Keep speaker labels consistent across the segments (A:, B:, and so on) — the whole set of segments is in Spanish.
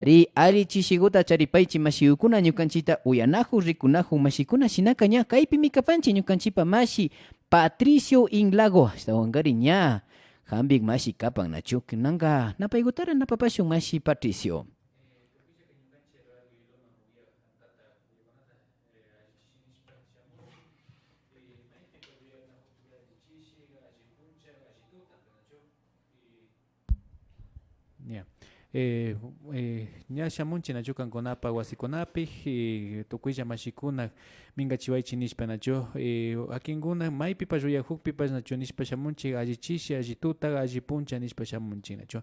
A: Ri ali chishiguta charipaychi mashiukuna ñukanchita uyanahu rikunahu mashikuna shinaka ña kaypi mikapanchi ñukanchipa mashi Patricio Inlago ashtawankari ña hambik mashi kapan nachu nanga napaykutara napapashun mashi Patricio.
B: Ya. Ña shamunchi nachu kankunapa wasikunapi tukuylla mashikuna mingachiwaychi nishpa nachu akinkuna maypipas ruyakukpipas nachu nishpa shamunchik alli chishi alli tuta alli puncha nishpa shamunchik nachu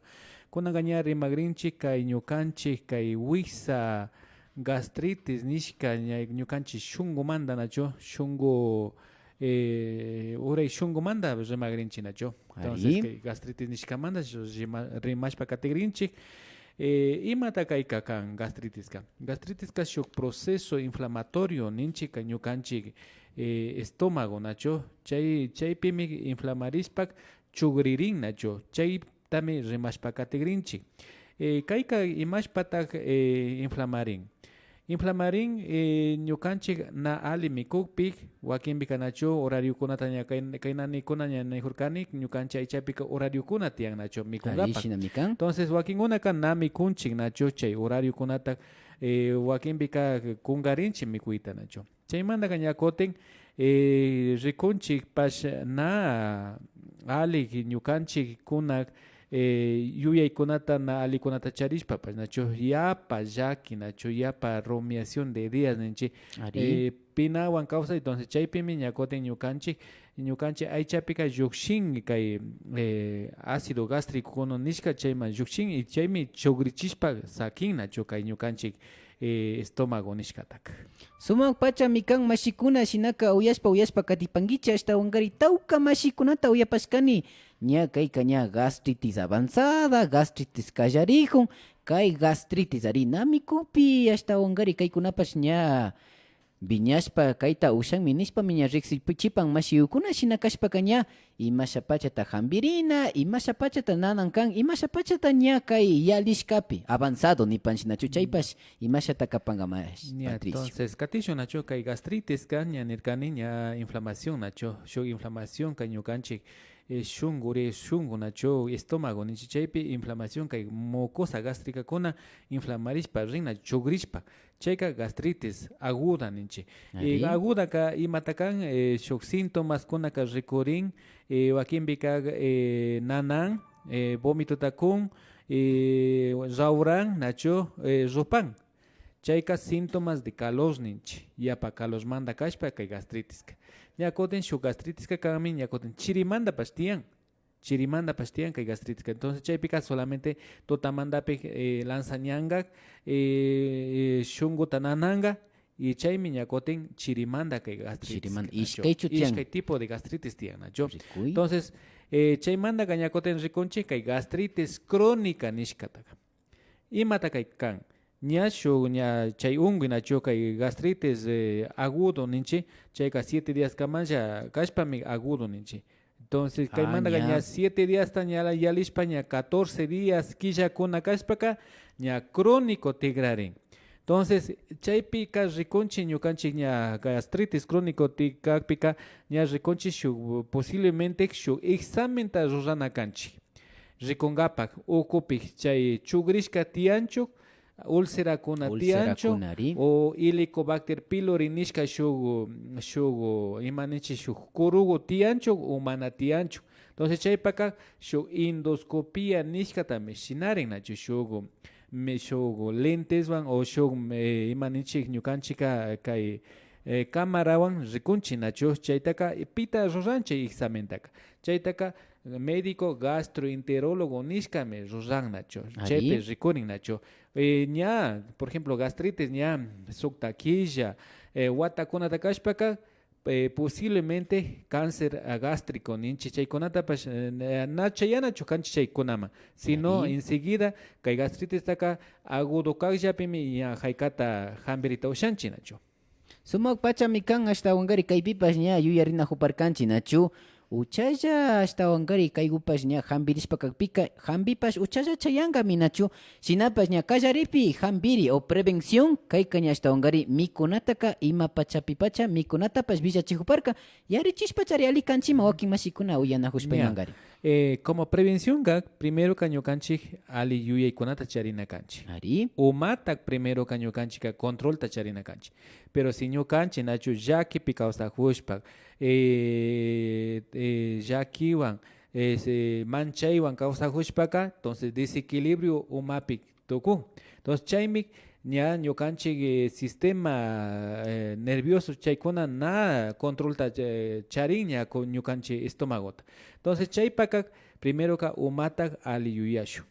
B: kunanka ña rimagrinchik kay ñukanchik kay wiksa gastritis nishka ñukanchik shunkumanta nachu shunku uray shunkumanta rimagrinchik nachu entonces kay gastritis nishkamanta rimashpa katigrinchik imata kayka kan gastritis ka shuk proceso inflamatorio ninchik ka ñukanchik estómago nachu chaypimi inflamarishpak chugririn nachu chaytami rimashpa katigrinchik kayka imashpatak inflamarin ñukanchik na ali mikukpik wakinpika nachu horariokunata ña kay nanikuna ña nijurkani ñukanchik aychapika horariokuna tiyan nachu mikunkapak entonces wakinkunaka na mikunchik nachu chay horariokunata wakinpika kungarinchik mikuyta nachu chaymantaka ña kutin rikunchik pash na ali ñukanchik kunak yuyaykunata na alikunata charishpapas nachu yapa llaki nachu yapa rumiación de días ninchik pinawan kawsay entonces chaypimi ña kutin ñukanchik aychapika llukshin kay ácido gástrico kuno nishka chayman llukshin y chaymi chugrichishpa sakin nachu kay ñukanchik estómago nishkatak
A: sumak pachami kan mashikuna shinaka uyashpa katipankichi ashtawankari tawka mashikunata uyapashkani ña kayka ña gastritis avanzada gastritis kallarikun kay gastritis ari namikupi ashtawankari kaykunapash ña viñashpa kayta ushanmi nishpami ña riksichipan mashiukuna shina kashpaka ña imasha pachata hambirina imasha pachata nanan kan imasha pachata ña kay yalishkapi avanzado nipanchik nachu chaypash imashata kapanka mash Patricio.
B: Entonces katishu nachu kay gastritis kan ña nirkani ña inflamación nachu shuk inflamación kay ñukanchik shungu nachu estómago ninchik chaypi inflamación kay mucosa gástrica kuna inflamarishpa rinna chugrishpa chayka gastritis aguda ninchik aguda ka imata kan shuk síntomas kunaka rikurin wakinpika nanan vomitota kun rawran nachu rupan chayka síntomas de calor ninchik yapa calormanta kashpa kay gastritis ña kutin shuk gastritis kanmi ña kutin chirimantapash tiyan kay gastritis entonces chaypika solamente tutamantapi lanzañankak shunkuta nananka y chaymi ña kutin chirimanta kay gastritis ishkay tipo de gastritis tiyan nachu entonces chaymantaka ña kutin rikunchik kay gastritis crónica nishkataka imata kay kan ña shuk ña chay unkuy nachu kay gastritis agudo ninchik chayka 7 días kamalla kashpami agudo ninchik entonces kaymantaka ña 7 días ta ña yalishpa ña 14 días killakuna kashpaka ña crónico tigrarin entonces chaypika rikunchik ñukanchik ña gastritis crónico tikakpika ña rikunchik shuk posiblemente shuk examenta rurana kanchik rikunkapak ukupik chay chugrishka tiyanchuk úlcera kuna tiancho o Helicobacter pylori nishka shuk imaninchik shuk kurugu tiancho o mana tiancho entonces chaypaka shuk endoscopia nishkatami shinarin nachu shuk lenteswan o shuk imaninchik ñukanchika kay cámarawan rikunchik nachu chaytaka pita ruranchik examentaka chaytaka médico gastroenterólogo nishkami ruran nachu chaypi rikurin nachu ña por ejemplo gastritis ña sukta killa watakunata kashpaka posiblemente cáncer gástrico ninchik chaykunatapash na chayanachu kanchik chaykunaman sino enseguida kay gastritis taka agudo kakllapimi ña haykata hambirita ushanchik nachu
A: sumak pachami kan ashtawankari kaypipash ña yuyarina huparkanchik nachu uchalla hasta wangari kaygupash ña hambirispa kakpika hambipash uchalla chayanga minachu sinapash ña kallaripi hambiri o prevención kayka ña hasta wangari mikunataka ima pachapipacha mikunatapash villachihuparka yarichishpa chari ali kanchima wakin mashikuna uyanahushpañangari.
B: Como prevención primero caño canchi ali yuya y kunata charina canchi.
A: Ari.
B: Umata primero caño canchi ka control ta charina canchi. Pero si no canchi nacho ya que pica hasta hushpa ya kiwan mancha iwan causa hushpaka entonces desequilibrio umapi toku. Entonces chaimik ña ñukanchik sistema nervioso chaykuna na controlta chariña con ñukanchik estómagota. Entonces chaypaka primero ka umatak ali yuyashu.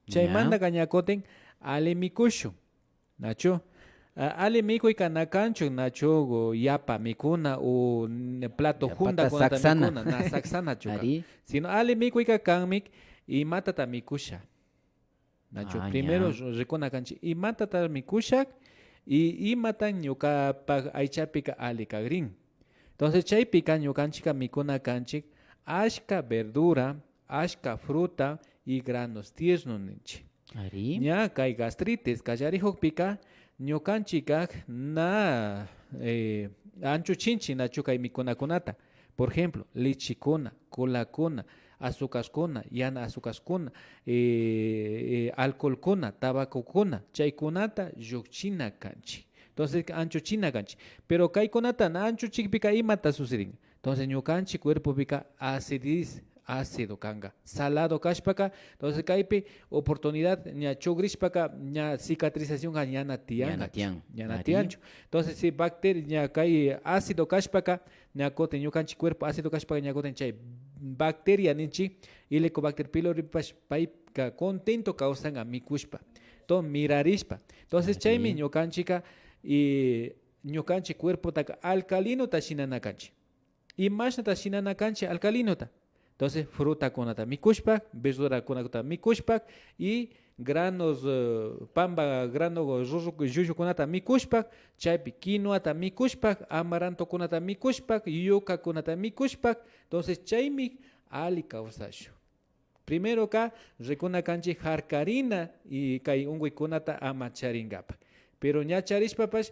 B: Chaymanta ñakotin ali mikushu. Nacho ali mikuyka nakanchu nacho yapa mikuna o plato junta con mikuna na saksana chuka. Sino ali mikuyka kanmik y matata mikusha. Nacho, primero recona canchi y mata mikushak y matan ñuka pag aichapika ali kagrin. Entonces chay pica ñukanchika mikuna canchik ashka verdura, ashka fruta y granos tiernos ninchi. Ña kay gastritis kallarihok pika ñukanchika na ancho chinchi nacho kay mikunakunata. Por ejemplo, lichikuna, colacuna, azúcarkuna, yana azúcarkuna, alcoholkuna, tabacokuna, chaykunata yukchina kanchi. Entonces ancho china kanchi. Pero kaykunata na ancho chikpika imata sucedin. Entonces ñukanchi cuerpo pika acidez, ácido kanga, salado kashpaka. Entonces kaypi oportunidad ña chogrishpaka ña cicatrización ñana tiancho. Entonces si bacteria ña kay ácido kashpaka ña kote ñukanchi cuerpo ácido kashpaka ña koten chay bacteria ninchi Helicobacter pylori paika contento causan a mikushpa to mirarishpa. Entonces chaymi ñukanchika y ñukanchi cuerpo taka alcalino ta shinanakanchi y mashna ta shinanakanchi alcalino ta. Entonces fruta kunata mikushpa, verdura kunata mikushpa y granos pamba grano yuyu kunata mikushpa, chaypi quinoa ta mikushpa, amaranto kunata mikushpa, yuca kunata mikushpa. Entonces chaymi ali kausashu. Primero ka rekuna kanchi harkarina y kay ungui kunata amacharingapa. Pero ña charishpapash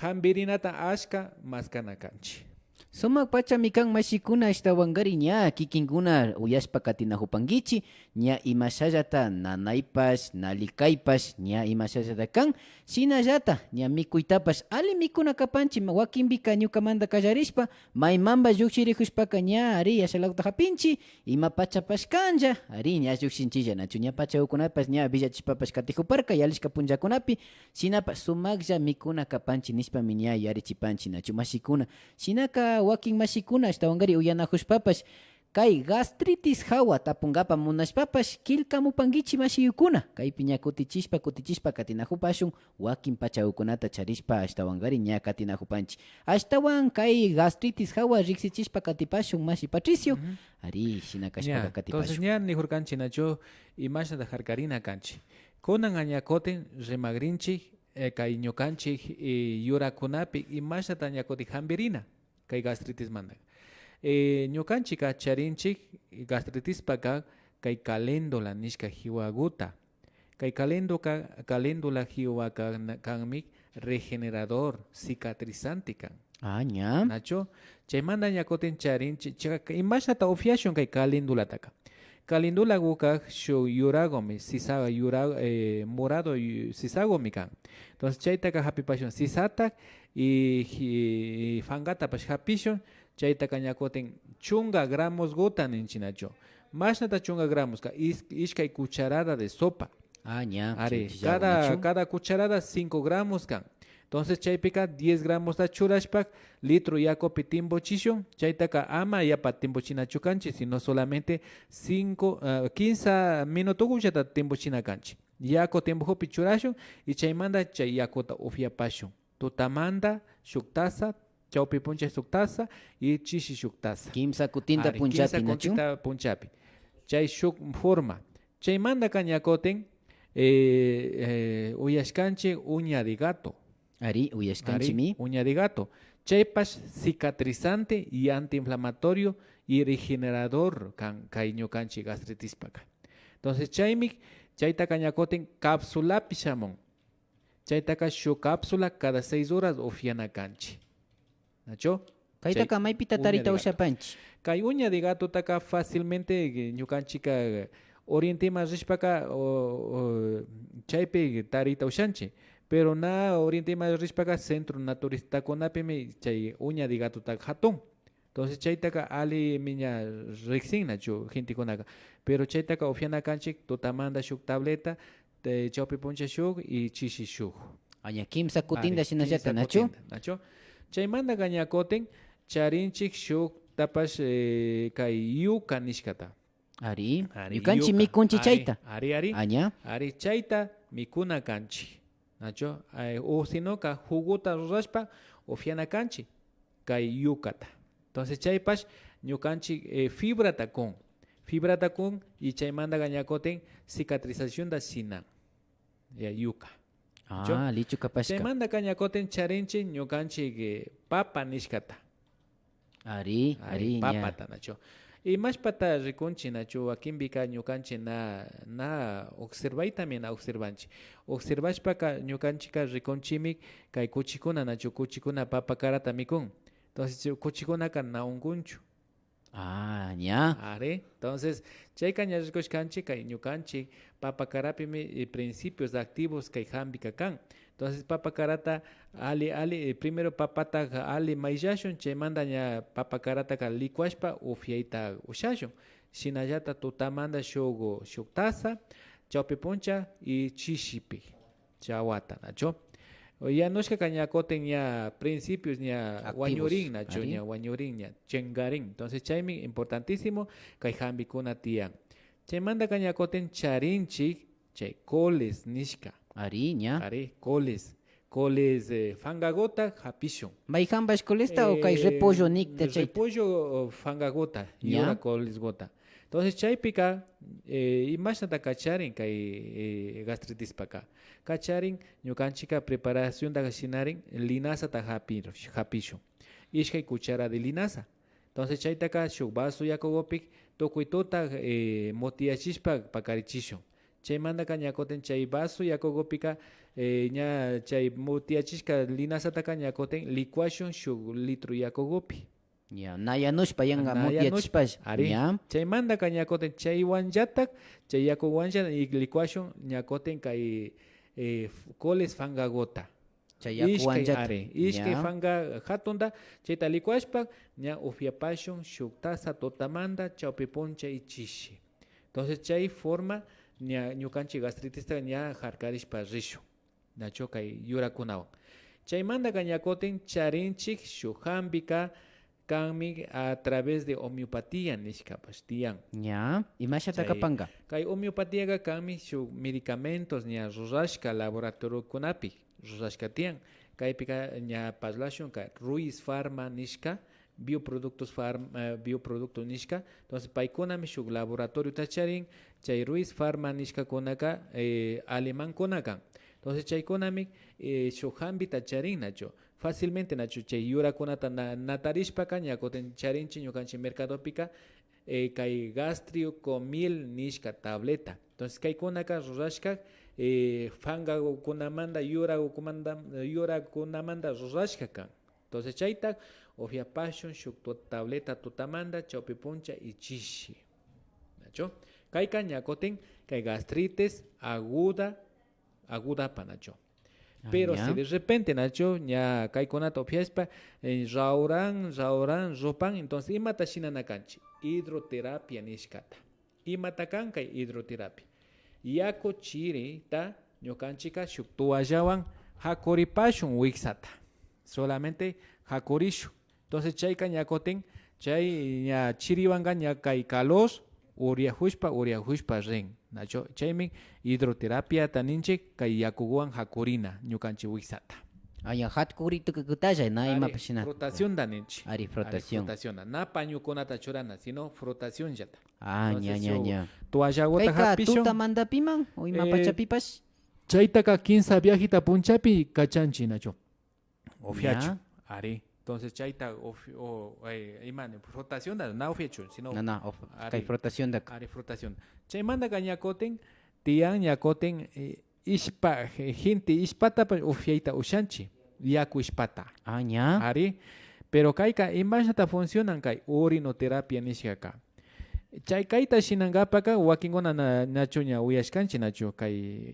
B: hambirinata ashka maskana kanchi.
A: Sumak pachamikan mashikuna ishtawangari ña kikinkuna uyashpa katinahupankichi ña imashallata nanaypash nalikaypash ña imashallata kan shinallata ña mikuytapash ali mikuna kapanchi wakinpika ñukamanta kallarishpa maymamba llukshirihushpaka ña ari ashalawta hapinchi ima pachapash kanlla ari ña llukshinchilla nachu ña pachawkunapash ña villachishpapash katihuparka yalishka punllakunapi shinapash sumaklla mikuna kapanchi nishpami ña yarichipanchi nachu mashikuna shinaka wakin mashikuna ashtawangari uyanahushpapash kay gastritis hawa tapungapa munashpapash kilkamupankichi mashiyukuna kaypi ña kutichishpa katinahupashun wakin pachawkunata charishpa ashtawangari ña katinahupanchi ashtawan kay gastritis hawa riksichishpa katipashun mashi Patricio ari shinakashpaka katipashun.
B: Entonces ña nijurkanchi nacho imashnata harkarina kanchi kunan añakotin remagrinchik kay ñukanchik yurakunapi imashnata ñakotin hambirina kay gastritis manda. Ñukanchika charinchik gastritis paka kay caléndula nishka hiwaguta. Kay caléndula hiwaka kanmi regenerador, cicatrizante kan.
A: Ña.
B: Nacho, chaymanda ñakotin charinchik imashnata ofiashun kay caléndula taka. Caléndula guka shu yuragomi sisaga morado sisagomi kan. Entonces chaytaka hapipashun sisatak y fangata pash hapishun chaytaka ñakotin chunga gramos gota ninchinacho. Mashnata chunga gramos ka ishkay cucharada de sopa.
A: Ña.
B: Are, cada cucharada 5 gramos kan. Entonces chaypika 10 gramos ta churashpak litro yakopi timbochisho chaytaka ama yapa timbochina chukanchi sino solamente 15 minutos guchata timbochina kanchi yako timbohopi churashun y chaymanda chay yakota ufiapashun tutamanda shuktasa chawpi puncha shuktasa y chishi shuktasa
A: kimsa kutinta punchapi nachu
B: punchapi chay shuk forma chaymanda kanyakoten uyashkanchi uña de gato.
A: Ari, uyashkanchimi.
B: Uña de gato. Chaypash cicatrizante y antiinflamatorio y regenerador kay ñukanchik gastritispaka. Entonces chaymi chaytaka ñakotin cápsula pishamon. Chaytaka shuk cápsula cada 6 horas ufiana kanchi. ¿Nacho?
A: Kaytaka maypita tarita ushapanchi.
B: Kay uña de gato taka fácilmente ñukanchika orientema rishpaka chaype tarita ushanchi. Pero na orientema rishpaka centro naturista konapimi chay uña de gato taka hatun. Entonces chaytaka ali miña rexina chu gente konaka. Pero chaytaka ufiana kanchik tutamanda shuk tableta chawpi puncha shuk y chishi shuk.
A: Aña kimsa kutinda shinallata nacho.
B: Nacho. Chaymanda gañakoten charinchik shuk tapash kay yuka nishkata.
A: Ari yukanchi mikunchi chayta.
B: Ari.
A: Aña.
B: Ari chayta mikuna kanchi. Nacho. O sino ka juguta rurashpa ufiana kanchi kay yukata. Entonces chaypash ñukanchik fibrata con y chaymanda gañakoten cicatrización da sinan. Ya yuka.
A: Lichu kapashka.
B: Chaymanda gañakoten charinchi ñukanchik papa nishkata.
A: Ari
B: papata nacho. Y más pata rikunchi nacho akimbika ñukanchik na observay también observanchi. Observashpaka ñukanchika rikunchimik kay kuchikuna nacho kuchikuna papa karata mikun. Entonces kuchikuna kan na ungunchu.
A: Ya.
B: Are. Entonces, chayka ñarishkoshkanchik kay ñukanchik papakarapimi principios activos kay hambika kan. Entonces, papakarata ali primero papata ali mayllashun chaymanda ña papakarata ka licuashpa ufiayta ushashun. Shinallata tutamanda shuk taza, chawpi puncha y chishipi. Chawata nacho. Ya no es que cañacoten ya principios ya guañurín nacho ya guañurín ya chengarín. Entonces chaymi importantísimo kay hambikuna tiyan. Chay manda cañacoten charinchik chay coles nishka.
A: Ari
B: coles fangagota japishon.
A: May hambash colesta o kay repollo nikta chay.
B: Repollo fangagota yura coles gota. Entonces chaypika imashnata kacharin kay gastritis paka. Kacharin ñukanchika preparación da shinarin linaza ta hapisho. Ishkay cuchara de linaza. Entonces chaytaka shuk vaso yakogopik tokuitota motiachishpa pakarichisho. Chay manda ñakoten chay vaso yakogopika ña chay motiachishka linaza taka ñakoten licuation shuk litro yakogopi.
A: Nayanushpa yanga motiachishpash.
B: Chay manda ñakoten chay wanjatak chay yako wanja y licuation ñakoten kay coles fangagota. Ishkay fanga hatunda chayta licuashpa ña ufiapashun shuk taza totamanda chawpi poncha y chishi. Entonces chay forma ñukanchik gastritista ña harkarishpa rishu. Nacho kay yurakunawan. Chaymanda ñakoten charinchik shuk hambika kanmi a través de homeopatía nishkapash tiyan.
A: Imashata kapanga.
B: Kay homeopatía kanmi shuk medicamentos ña rurashka laboratorio kunapi rurashka tiyan. Kaypika ña paslashun kay Ruiz Pharma nishka bioproductos nishka. Entonces paykunami shuk laboratorio tacharin chay Ruiz Pharma nishka kunaka alemán kunakan. Entonces chaykunami shuk hambi tacharin nacho. Fácilmente nacho chay yurakunata natarishpaka ñakoten charinchi ñukanchik mercadopika kay gastriocomil nishka tableta. Entonces kaykunaka rurashka fangakunamanda yurakunamanda rurashka kan. Entonces chayta ofiapashun shuk tableta tutamanda chawpi puncha y chishi. Nacho kayka ñakoten kay gastritis aguda panacho. Pero si de repente nacho ña kaykunata ofiaspa rauran ropan, entonces imata shinanakanchi hidroterapia nishkata. Imata kan kay hidroterapia. Yako chiri ta ñukanchika shuk tuwallawan hakuripashun wiksata. Solamente hakurishu. Entonces chayka ñakoten chay ña chiriwanga ña kay calor uriahushpa ren. Nacho chaymi hidroterapia taninchik kay yakuwan hakurina ñukanchik wiksata.
A: Hatkuritu kutalla na imapashina.
B: Frotación daninchik.
A: Frotación.
B: Na pañukunata churana, sino frotación yata.
A: Ña.
B: Tuwallawata hapishun.
A: Tuta mandapiman o imapachapipash.
B: Chaytaka 15 viajita punchapi kachanchi nacho. Ofiachu. Entonces chaita imane frotación da na ofecho sino
A: kay frotación da
B: ari frotación chay manda gañakoten tian ñakoten ispa gente ispata pa ofiaita ushanchi yaku ispata
A: ña
B: ari pero kayka imashata funcionan kay orinoterapia nishaka chay kayta shinangapaka wakinguna nacho ña uyashkanchi nacho kay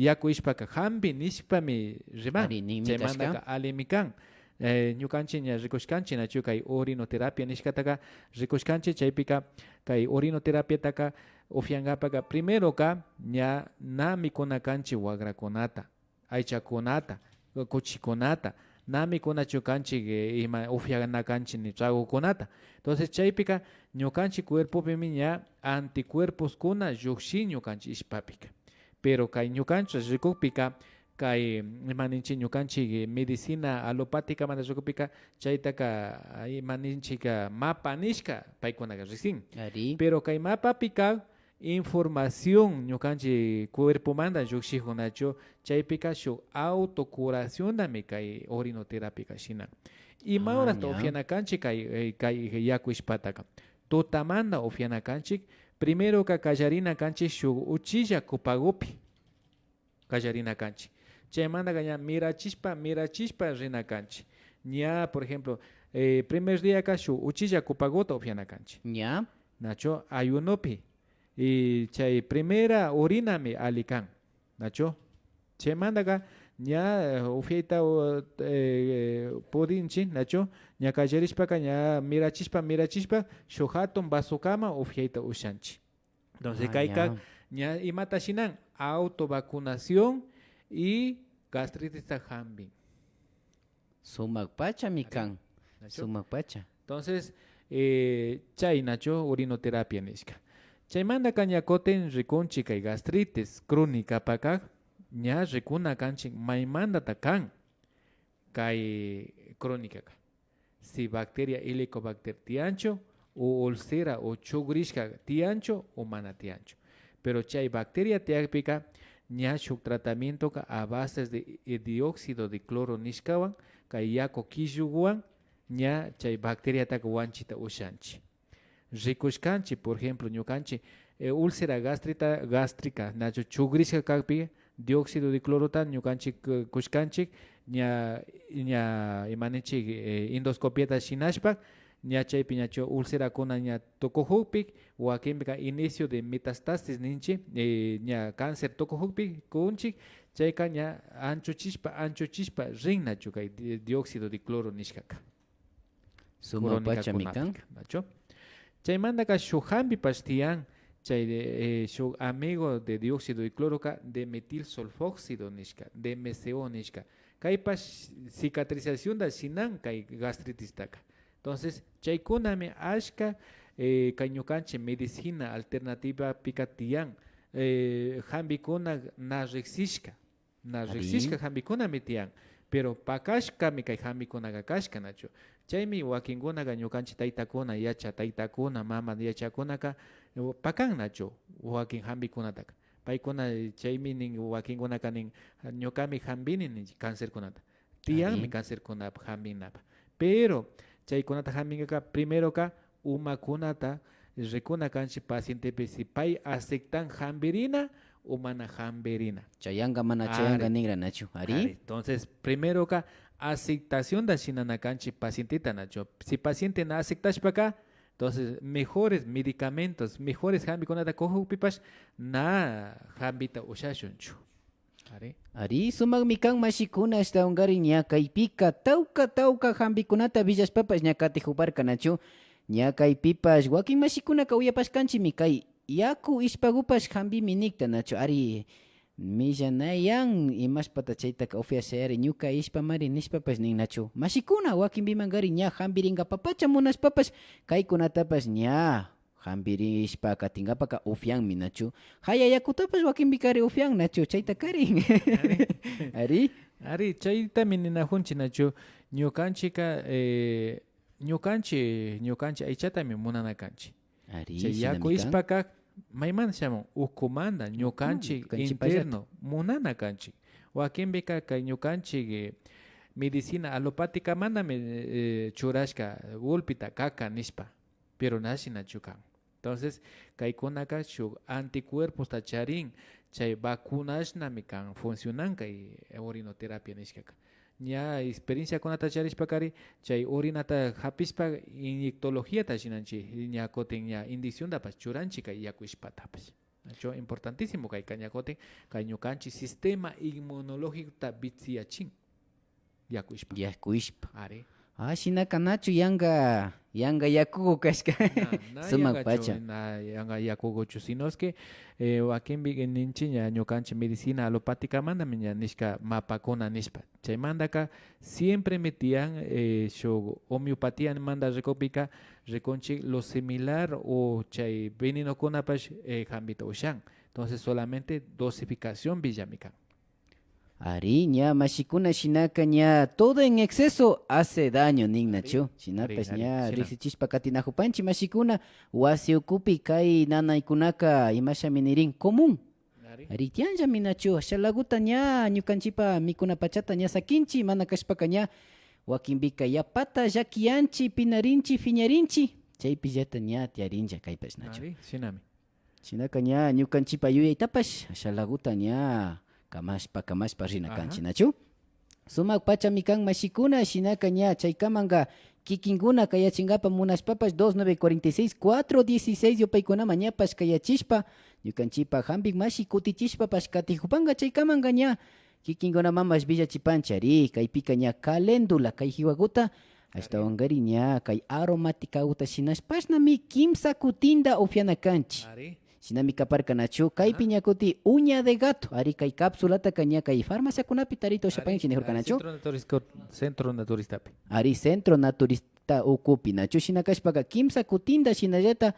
B: yaku ispaka hampi nishpami riman chay mandaka alimikan ñukanchik ña rikushkanchik nachu kay orinoterapia nishkataka rikushkanchik chaypika kay orinoterapiataka ufiankapaka primeroka ña na mikunakanchik wagrakunata aychakunata kuchikunata na mikunachu kanchik ima ufianakanchik ni tragokunata entonces chaypika ñukanchik cuerpopimi ña anticuerpos kuna llukshin ñukanchik ishpapika pero kay ñukanchik rikukpika kay imaninchik ñukanchik medicina alopática mana rikupika chaytaka imaninchik mapa nishka paykunaqa risin pero kay mapapika información ñukanchik cuerpomanta llukshijunachu chaypika shuk autocuraciondami kay orinoterapia shina imaurasta ufianakanchik kay yaku ishpataka tutamanta ufianakanchik primero ka kallarinakanchik shuk uchilla kupagupi kallarinakanchik chaymanta ña mirachishpa rinakanchik ña por ejemplo primer día ka shuk uchilla kupagota ufianakanchik
A: ña
B: nacho ayunopi y chay primera orinami alikan nacho chaymantaka ña ufiayta pudinchik nacho ña kallarishpaka ña mirachishpa shuk hatun vasokama ufiayta ushanchik entonces kayka ña imata shinan autovacunación y gastritis hambin
A: sumak pacha mikan sumak pacha
B: entonces chay nacho orinoterapia nishka chaymanta ñakoten rikunchik kay gastritis crónica paka ña rikuna kanchik maymantata kan kay crónica si bacteria helicobacter tiancho o ulcera o chugrishka tiancho o mana tiancho pero chay bacteria tiapika ña shuk tratamiento a bases de dióxido de cloro nishkawan kay yaku killuwan ña chay bacteria taka wanchita ushanchi rikushkanchi por ejemplo ñukanchi úlcera gástrica nacho chugrishka kakpi dióxido de cloro tan ñukanchi kushkanchik ña imaninchik endoscopiata shinashpak ña chaypi ñacho úlcera kuna ña tukuhukpik wakinpika inicio de metastasis ninchi ña cáncer tukuhukpik kunchik chayka ña anchuchishpa rin nacho kay dióxido de cloro nishkaka
A: suma pacha mikan
B: nacho chaymantaka shuk hampipash tiyan chay shuk amigo de dióxido de cloro ka de metil sulfóxido nishka DMSO nishka kaypash cicatrización da shinan kay gastritis taka entonces chaykunami ashka kay ñukanchik medicina alternativa pika tiyan hampikuna na riksishka hampikunami tiyan pero pakashkami kay hampikunaqa kashka nacho chaymi wakinkunaqa ñukanchik taytakuna taytakuna mama yachakunaka pakan nacho wakin hampikunataka paykuna chaymi nin wakinkunaka nin ñukami hampini nin cáncerkunata tiyanmi cáncerkunapa hampinapa pero chaykunata hampinkaqa primero ka umakunata rikuna kanchik pacientepi si pay aceptan hampirina o mana hampirina
A: chayanga mana chayanga ningra nacho
B: entonces primero ka aceptación da shinana kanchik pacientita nacho si paciente na aceptashpaka entonces mejores medicamentos mejores hampikunata kuhukpipash na hampita ushashunchu
A: Ari sumakmi kan mashikuna ashtawanqari ña kaypika tawka hampikunata villashpapash ña katijuparka nachu ña kaypipash wakin mashikunaka uyapashkanchimi kay yaku ishpagupash hampimi nikta nachu ari millanayan imashpata chaytaka ufiashayari ñuka ishpamari nishpapash nin nachu mashikuna wakinpimankari ña hampirinkapapacha munashpapash kaykunatapash ña hampirishpa katingapaka ufianmi nachu haya yakutapash wakinpikari ufian nachu chayta karin
B: ari chaytami ninajunchik nachu ñukanchika ñukanchik aychatami munanakanchik chay yaku ishpaka maymanta shamun ukumanta ñukanchik interno munanakanchik wakinpika kay ñukanchik medicina alopática mandame churashka gulpita kaka nispa pero nashina chukan. Entonces kaykunaka shuk anticuerpos ta charin chay vacunashnami kan funcionanka y orinoterapia nishkaka. Ña experiencia kunata charishpakari chay orinata hapispa inyectología ta shinanchi ña kotin ña indicción dapas churanchi kay yakuishpatapas. Nacho importantísimo kay kañakotin kay ñukanchi sistema inmunológico ta bitsiachin yakuishpa.
A: Yakuishpa.
B: Are.
A: Shinaka nachu yanga yakugo kashka. Sumak pacha.
B: Yanga yakugo chu, sino es que wakimbi ninchiña ñukanchi medicina alopática manda miña nishka mapakuna nishpa. Chay mandaka siempre metían homeopatía manda recopika reconchi lo similar o chay veneno kunapash jambita ushan. Entonces solamente dosificación villamican.
A: Ari ña mashikuna shinaka ña todo en exceso hace daño ningnachu. Shinapas ña riksichishpa katinajupanchi mashikuna wasi ukupi kay nanaykunaka imashami nirin común. Ari tianja minachu shalaguta ña ñukanchipa mikuna pachata ña sakinchi mana kashpaka ña wakinbika yapata llakianchi pinarinchi fiñarinchi chaypi llata ña tiarincha kaypash nachu.
B: Shinami.
A: Shinaka ña ñukanchipa yuyaytapash shalaguta ña kamashpa rina kanchi nachu. Sumak pachami kan mashikuna shinaka ña chaykamanga kikinkuna kayachingapa munashpapash 2946 416 yupaykunama ñapash kayachishpa ñukanchipa hambik mashi kutichishpapash katijupanga chaykamanga ña kikinkunamampash villachipanchi ari kaypika ña caléndula kay hiwakuta ashtawankari ña kay aromática uta shinashpashnami kimsa kutinda upiana kanchi. Shinami kaparka nachu kaypi ñakuti uña de gato ari kay cápsulata kaña kay farmacia kunapi tarito shapanchi nijurka nachu.
B: Centro naturistapi.
A: Ari centro naturista ukupi nachu shinakashpaka kimsa kutinda shinallata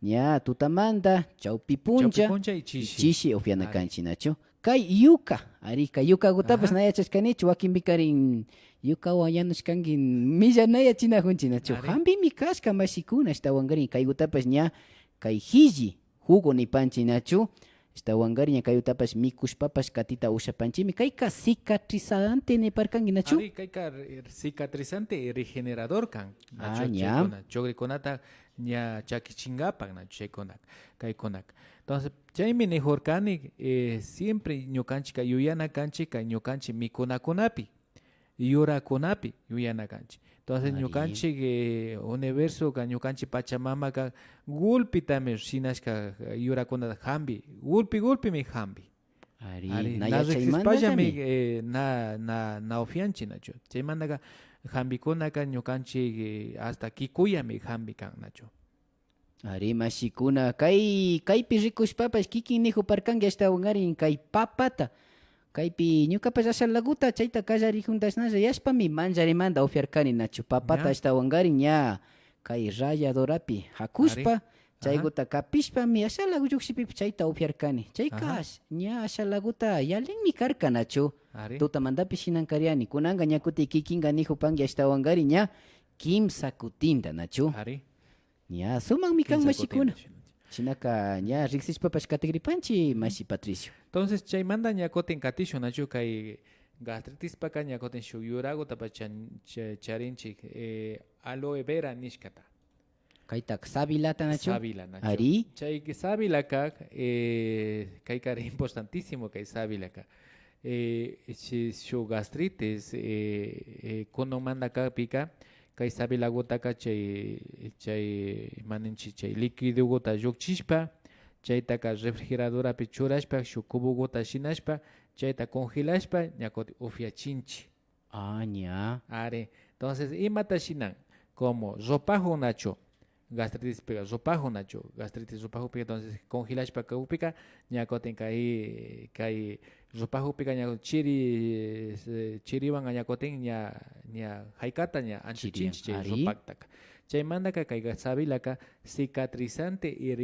A: ña tutamanta chawpi puncha
B: y
A: chishi upiana kanchi nachu. Kay yuka ari kay yuka kutapas nayachashkanichu wakinbikarin yuka wayanushkankin millanayachinajunchi nachu. Hambimi kashka mashikuna ashtawankarin kay kutapas ña kay hilli jugo ni panchi nachu estawangaria kayutapash mikushpapash katita ushapanchimi kayka cicatrizante ne parkangi nachu.
B: Ari kayka cicatrizante y regenerador kan.
A: Ña.
B: Chogrikonata ña chakichingapan nachu chaykonak kaykonak. Entonces chaymi nejorkani siempre ñukanchika yuyana kanchika ñukanchi mikunakunapi yurakunapi yuyana kanchi. Entonces ñukanchik universo ka ñukanchik Pachamama ka gulpitami shinashka yurakuna hambi gulpimi hambi.
A: Ari
B: na rexpallami na ofianchi nacho. Chaymantaka hambikunaka ñukanchik hasta kikuyami hambi kan nacho.
A: Ari mashikuna kaypi rikushpapash kikin nijuparkanki ashtawankarin kay papata. Kaypi ñukapash ashalaguta chayta kallarijuntashnalla yashpami manllarimanta ufiarkani nachu papata ashtawankarin ña kay rayadorapi hakushpa chaykuta kapishpami ashalagu llukshipipi chayta ufiarkani chaykash ña ashalaguta yalinmi karka nachu tutamantapi shinankariani kunanka ñakuti kikinka nijupanki ashtawankarin ña kimsa kutinta nachu ña sumanmi kan mashikuna. Chinaka ña riksishpapash katigripanchi mashi Patricio.
B: Entonces chaymanta ñakotin katishu nachu kay gastritis paka ñakotin shuk yuragutapas charinchik aloe vera nishkata.
A: Kaytak sabilata nachu.
B: Sabila nachu.
A: Ari.
B: Chay sabilaka kayka importantísimo kay sabilaka. Shuk gastritis kunomanta kapika kay sabilagutaka chay maninchi chay liquiduguta llukchishpa chaytaka refrigeradorapi churashpa shuk cubuguta shinashpa chayta congelashpa ñakuti ufiachinchi.
A: Ña.
B: Are. Entonces imata shinan como ropajun nacho gastritis pega ropajun nacho gastritis ropajun pega entonces congelashpa kaupika ñakutin kay ropajun pega ña chiriwan ñakutin ña haykata ña anchuchinchi chay ropaktaka. Chaymantaka kay sabilaka cicatrizante y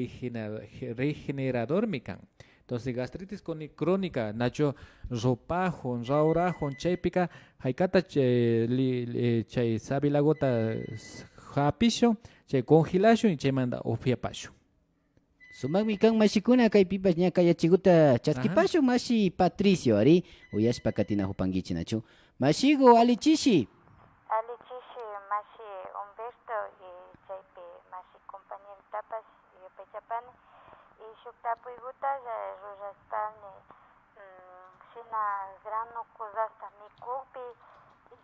B: regenerador mi kan. Entonces gastritis crónica nacho ropajun raurajun chaypika haykata chay sabilagota hapisho chay congelación y chaymanta ufiapasho.
A: Sumaqmi kan mashikuna kaypipas ña kayachikuta chaskipashun mashi Patricio ari uyashpa katina hupankichinachu. Mashigu alichishi.
C: Alichishi mashi Humberto y chaypi mashi compañero tapas y pechapani y shuktapuiguta rurastani shina grano kuzasta mikupi y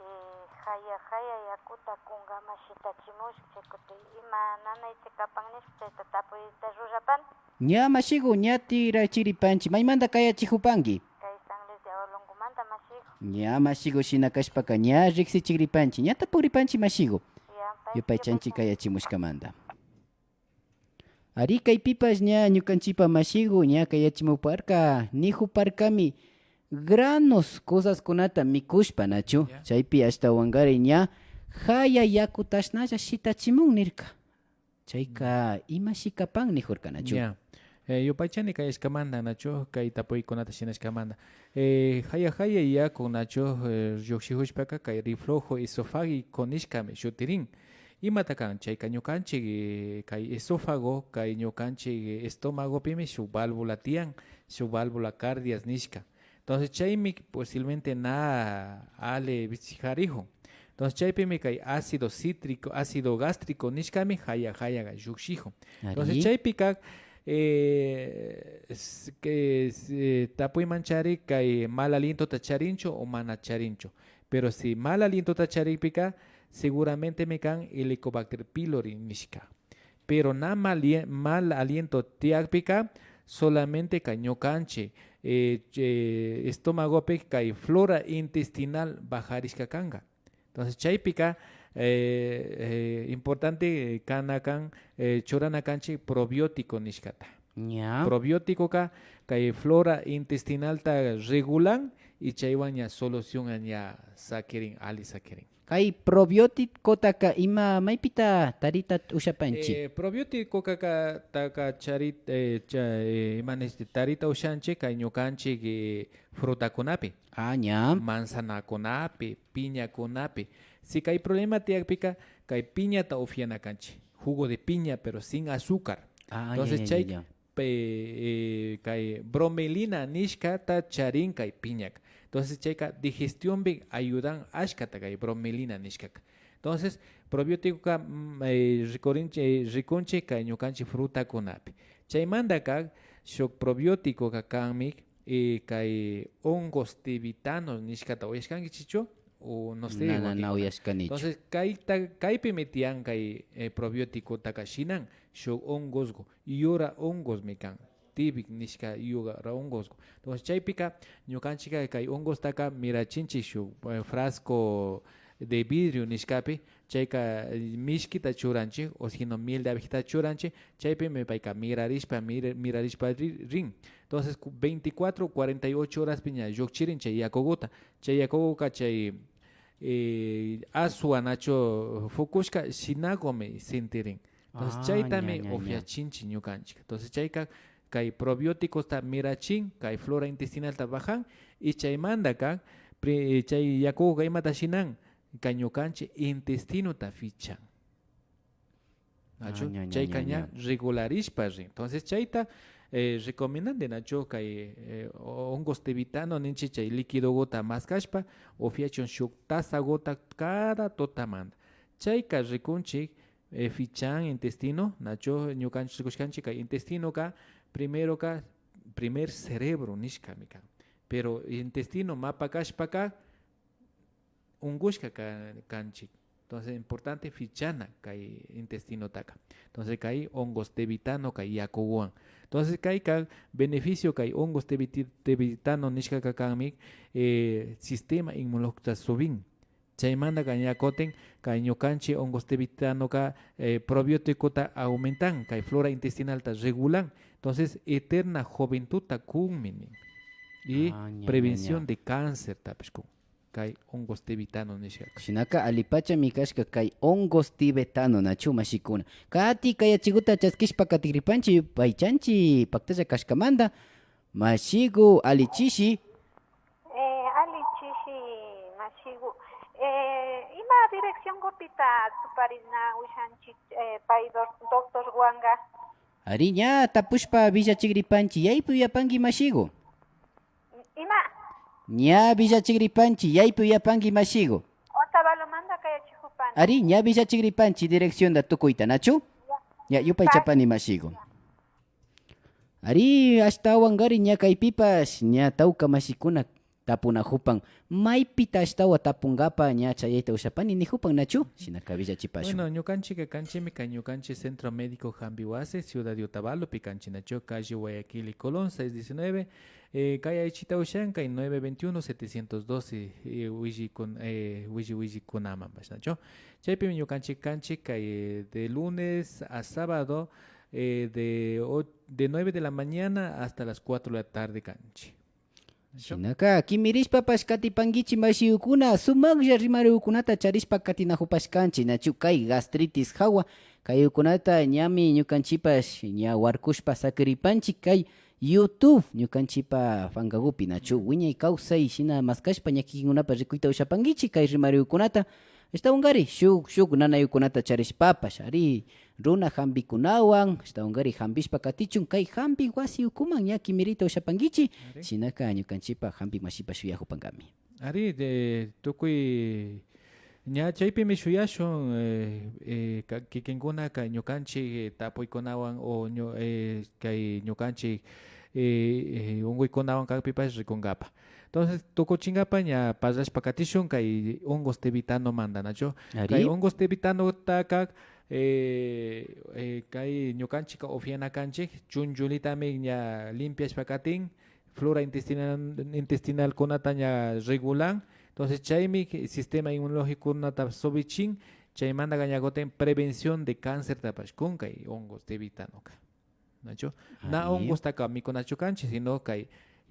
C: haya yakuta kunga mashitachimush chaykuti ima nanayta kapannish chayta tapuyta rurapan.
A: Ña mashigu ñati rachiripanchi maymanta kayachihupanki.
C: Kay San Luis de Abolongumanta mashigu.
A: Ña mashigu shina kashpaka ña riksichikripanchi ñata puripanchi mashigu. Yupaychanchi kayachimushkamanta. Ari kaypipas ña ñukanchipa mashigu ña kayachimuparka nihuparkami granos cosaskunata mikushpa nachu. Chaypi ashtawankari ña haya yakutashnalla shitachimun nirka. Chayka ima shikapan nijurkanachu.
B: Yupaychani kayashkamanta nachu kay tapuykunata shinashkamanta. Haya yaku nachu llukshihushpaka kay reflujo esofágico nishkami shutirin. Imata kan chayka ñukanchik kay esófago kay ñukanchik estómagopimi shuk válvula tiyan, shuk válvula cardias nishka. Entonces chaymi posiblemente na ale bichijarihun. Entonces chaypimi kay ácido cítrico, ácido gástrico nishkami haya llukshihu. Entonces chaypika tapuy manchari kay mal aliento tacharincho o mana charincho. Pero si mal aliento tacharipika seguramente me can Helicobacter pylori nishka. Pero na mal aliento tiakpika solamente cañocanche estómago kay flora intestinal bajarishka kanga. Entonces chaypika importante kanakan choranakanchi probiótico nishkata. Probiótico kay flora intestinal ta regulan y chaywan solución anya sakirin ali sakirin.
A: Kay probiótico taka ima maypita tarita ushapanchi.
B: Probiótico taka charit tarita ushanche kay ñukanchik frutakunapi.
A: Ña.
B: Manzanakunapi, piñakunapi. Si kay problema tiakpika kay piñata ufianakanchi. Jugo de piña pero sin azúcar. Entonces chay kay bromelina nishka ta charin kay piñak. Entonces chayka digestión big ayudan ashkata kay bromelina nishkaka. Entonces probiótico ka rikunche kay ñukanchik frutakunapi. Chaymanta kak shuk probiótico ka kanmik kay hongos tibetanos nishkata uyashkanki chicho o no sé. Entonces kaypi metian kay probiótico taka shinan shuk hongosgo yura hongos mekan. Tibik nishka yuga hongosgo. Entonces chaypika ñukanchika kay hongos taka mirachinchi shuk frasco de vidrio nishkapi chayka mishkita churanchi o sino miel de abejita churanchi chaypi me payka mirarishpa rin. Entonces 24-48 horas piña yukchirin chay yakoguta chay asua nacho fukushka shinagome sintirin. Entonces chaytami ofiachinchi ñukanchik. Entonces chayka kay probióticos ta mirachin kay flora intestinal ta bajan y chaymanta kay chay yakoga imata shinan kay ñukanchik intestino ta fichan. Nacho chay kaña regularishpa rin. Entonces chayta recomendante nacho kay hongos tibetano ninchi chay líquido gota maskashpa ofiachon shuk taza gota cada totamanda. Chayka rikunchik fichan intestino nacho ñukanchik rikushkanchik kay intestino ka primer cerebro nishka mika. Pero intestino mapa kashpaka ungushka kanchik. Entonces importante fichana kay intestino taka. Entonces kay hongos tibetano kay yakuwan. Entonces kay beneficio kay hongos tibetano nishka kakanmik sistema inmunológico subin. Chaymanta kay yakoten kay ñukanchik hongos tibetano ka probiótico ta aumentan kay flora intestinal ta regulan. Entonces eterna juventud ta kunmini y prevención de cáncer tapishkun. Kay hongos tibetano nishka.
A: Shinaka alipacha mikashka kay hongos tibetano nachu mashikuna. Kati kayachikuta chaskishpa katikripanchi paychanchi paktalla kashkamanta mashigu alichishi.
C: Alichishi mashigu. Ima dirección gopita tuparina ushanchi pay doctor Wanga.
A: Ari ña tapushpa villachigripanchi yaypi uyapanki mashiku.
C: Ima.
A: Ña villachigripanchi yaypi uyapanki mashiku.
C: Otavalomanta kayachihupan.
A: Ari ña villachigripanchi dirección da tukuyta nachu? Ya yupay chapani mashiku. Ari ashtawan gari ña kaypipas ña tawka mashikuna tapunahupan maypita ashtawa tapungapa ña chayayta ushapani nihupan nachu shinaka villachipashun.
B: Bueno, ñukanchik kanchimi kay ñukanchik Centro Médico Jambiwase, Ciudad de Otavalopi kanchinachu, calle Guayaquil y Colón 619, kay aychita ushan kay 921-712 Wiji Kunaman bashnachu. Chaypi ñukanchik kanchik kay de lunes a sábado de 9 de la mañana hasta las 4 de la tarde kanchi.
A: Shinaka kimirishpa pashkatipankichi mashiukuna sumaqlla rimariukunata charishpa katinahupashkanchi nachu kay gastritis hawa kayukunata ñami ñukanchipas ña warkushpa sakiripanchik kay YouTube ñukanchipa fankagupi nachu wiñay kawsay shina maskashpa ñakikinkunapas rikuyta ushapankichik kay rimariukunata estaungari shuk nanayukunata charishpapash ari runa hampikunawan estaungari hampishpa katichun kay hampi wasiukuman ña kimirita ushapankichi shinaka ñukanchipa hampi mashipa shuyahupankami.
B: Ari de tukuy ña chaypimi shuyashun kikinkuna kay ñukanchik tapuykunawan o kay ñukanchik unkuykunawan kaypipas rikunkapa. Entonces, tukuchinkapa ña pasashpa katishun kay hongos tebitano manda nacho. Kay hongos tebitano taka kay ñukanchik ofianakanchik chunchulitami ña limpiashpa katin flora intestinal kunata ña regulan. Entonces, chaymi sistema inmunológico kunata sobichin chaymanta ñakoten prevención de cáncer tapashkun kay hongos tebitano nacho. Na hongos taka mikunachukanchik sino kay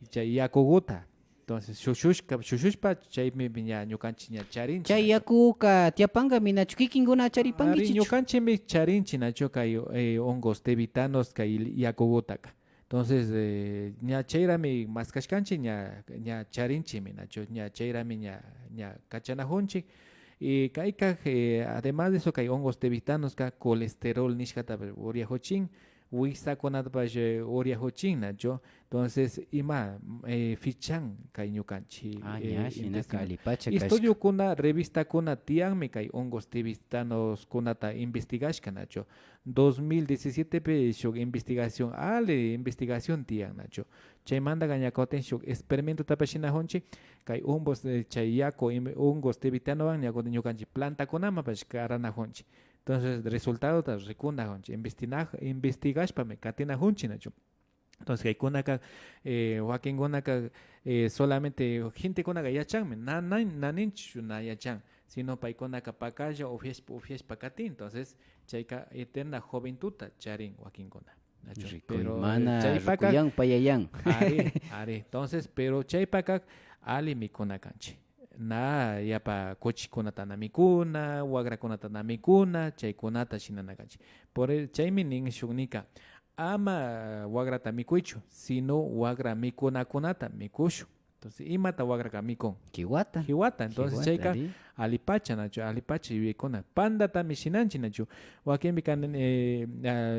B: chay yakuguta. Entonces, shushushpa chaymi ña ñukanchik ña charinchik.
A: Chay yakuka tiapankami nachu kikinkuna charipankichik.
B: Ari ñukanchikmi charinchik nachu kay hongos tebitanos kay yakugutaka. Entonces, ña chayrami maskashkanchik ña charinchikmi nachu ña chayrami ña kachanajunchik. Y kayka además de eso kay hongos tebitanos ka colesterol nishkata uriajuchin. Wiksakunatapash uriajuchin nacho. Entonces, ima fichan kay ñukanchik estudio kuna revista kuna tianmi kay hongos tebitanos kunata investigashka nacho 2017 pe shuk investigación investigación tian nacho chaymanta ñakoten shuk experimento tapashinajunchik kay hongos chay yako hongos tebitanowan ñakoten ñukanchik plantakunamapash karanajunchik. Entonces, resultado ta rikunajunchik investigashpami katinajunchik nacho. Entonces, hay kunaka wakinkunaka solamente gente kunaka yachanmi naninchu na yachan sino paykunaka pakalla ufiashpa katin. Entonces, chayka eterna juventuta charin wakinkuna.
A: Pero chaypaka payayan.
B: Ari. Entonces, pero chaypaka ali mikunakanchik. Na yapa kuchikunata namikuna, wagrakunata namikuna, chaykunata shinanakanchik. Por chaymi nin shuknika ama wagrata mikuychu, sino wagra mikunakunata mikushu. Entonces, imata wagraka mikun?
A: Kiwata.
B: Entonces, chayka alipacha nachu, alipacha yuykuna. Pandata mishinanchi nachu. Wakinmi kan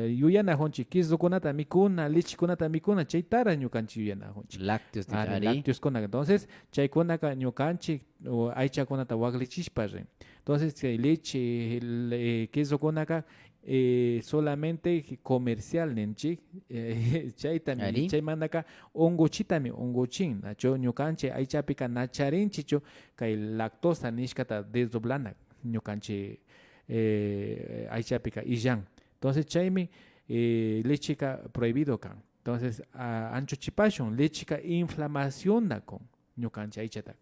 B: yuyanajunchik kizukunata mikuna, lechikunata mikuna, chaytara ñukanchik yuyanajunchik.
A: Lácteos
B: kunaka. Entonces, chaykunaka ñukanchik aychakunata waglichishpa rin. Entonces, leche, kizukunaka solamente comercial nenchik chaytami chaymantaka ongochin nacho ñukanchik aychapika nacharinchichu kay lactosa nishkata desdoblana ñukanchik aychapika illan. Entonces chaymi lechika prohibido kan. Entonces anchochipashun lechika inflamación da con ñukanchik aychata.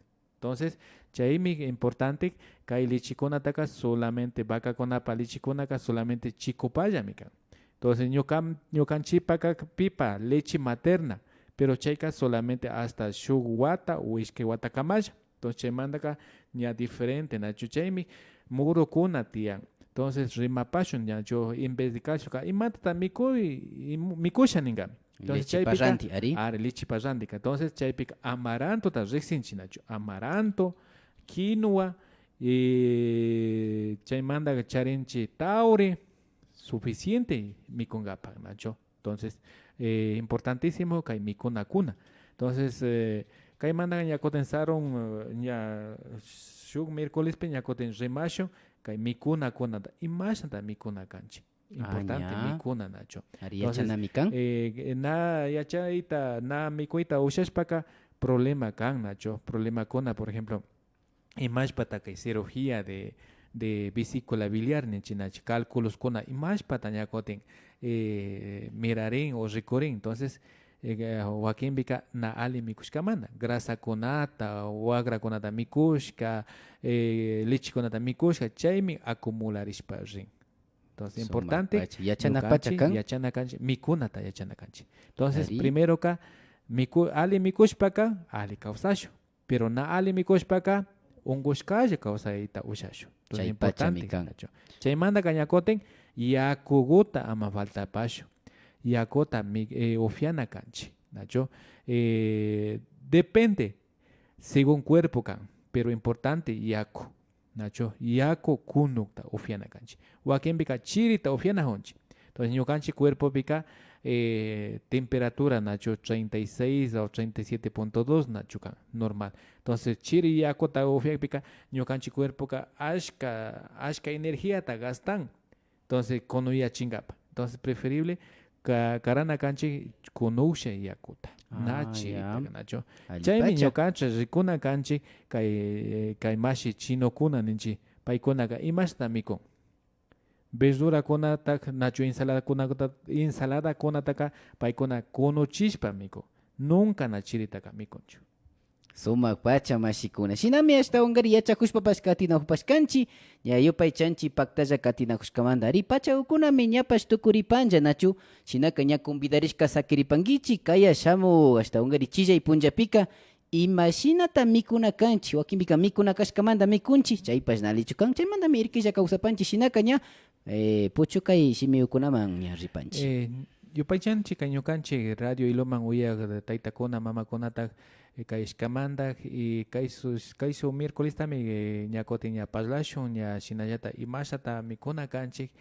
B: Entonces, chaymi importante kay lechikunataka solamente vacakunapa lechikunaka solamente chikupallami kan. Entonces, ñukanchipaka pipa leche materna, pero chayka solamente hasta shuk wata o ishkay wata kamalla. Entonces, chaymantaka ña diferente nachu chaymi murukuna tiyan. Entonces, rimapashun ñachu investigasyon imanta mikusha ningami. Entonces,
A: lechiparranti
B: lechiparranti. Entonces, chaypika amaranto ta riksinchi nachu. Amaranto, quinoa, chaymanta charinchi taure, suficiente mikungapa nacho. Entonces, importantísimo kay mikunakuna. Entonces, kaymanta ñakotensaron ña shuk miércolespi ñakoten rimasho kay mikunakunata imashanta mikuna kanchik. Importante mikuna nacho. Entonces, na yachayta na mikuyta ushashpaka problema kan nacho. Problema kuna, por ejemplo, imashpata kay cirugía de vesícula biliar ninchinachi cálculos kuna imashpata ñakoten miraren o rikoren. Entonces, wakinbika na ali mikushkamana grasa kunata wagra kunata mikushka leche kunata mikushka chaymi acumularishpa rin. Entonces, importante yachana kanchi mikunata yachana kanchi. Entonces, primero ka ali mikushpaka ali kausasho, pero na ali mikushpaka ungushkalla kausayta ushasho. Entonces, importante nacho. Chaymanta kañakoten yakuguta ama falta pasho. Yakota ofiana kanchi, nacho. Depende según cuerpo kan, pero importante yaku. Nacho, yako kunukta ofiana kanchi. Wakin bika chirita ofiana honchi. Entonces, yo kanchi cuerpo bika temperatura, nacho, 36 o 37.2, nacho, normal. Entonces, chiri yako ta ofiana bika, yo kanchi cuerpo ka ashka energía ta gastan. Entonces, kono ya chingapa. Entonces, preferible karana kanchi kunusha yakuta. Nachi nacho. Chaymi ñukanchi rikuna kanchi kay mashi chino kuna ninchi paykunaqa imashta mikun. Verdura kunata nacho ensalada kunataka paykuna kunuchishpa mikun. Nunca nachiritaka mikunchu.
A: Sumak pacha mashikuna. Shinami ashtawanqari yachakushpapas katinakushkanchi. Yupay chanchi paktalla katinakushkamanta. Ari pacha ukunami ñapash tukuripancha nachu. Shinaka ña convidarishka sakiripankichi. Kaya shamu ashtawanqari chillay punllapika. Imashinata mikuna kanchi. Wakinpika mikuna kashkamanta mikunchi. Chaypash nalichu kan. Chaymanta mirkilla kawsapanchi. Shinaka ña puchukay shimiukunaman ña ripanchi.
B: Yupay chanchi kañukanchi radio iloman uyaq taytakuna mamakunata kay ishkamanta y kay su miércoles tami ñakotin ña parlashun ña shinallata imashata mikuna kanchik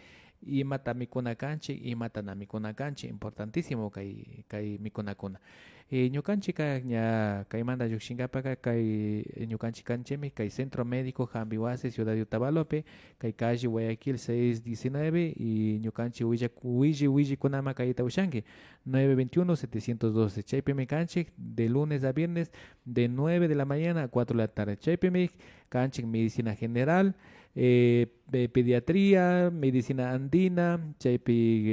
B: imata mikuna kanchik imatana mikuna kanchik importantísimo kay mikunakuna. Ñukanchik ña kaymanta llukshinkapaka kay ñukanchik kanchimi kay Centro Médico Jambiwasi Ciudad de Otavalopi kay calle Guayaquil 619 y ñukanchik willi kunama kayta ushanki 921-712 chaypimi kanchik de lunes a viernes de 9 de la mañana a 4 de la tarde. Chaypimi kanchik medicina general, pediatría, medicina andina, chaypi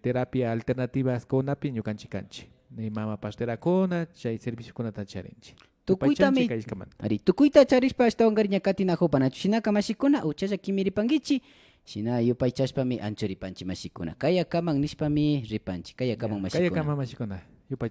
B: terapia alternativas konapi ñukanchik kanchik. Mama pastera kona, chay servicio kunata charinchi.
A: Tukuyta charishpa ashtawanqari ña katinajupa nachu. Shinaka mashikuna uchalla kimiripankichi. Shina yupay chashpami ancho ripanchi mashikuna. Kaya kaman nishpami ripanchi. Kaya kaman mashikuna.
B: Kaya kaman mashikuna. Yupay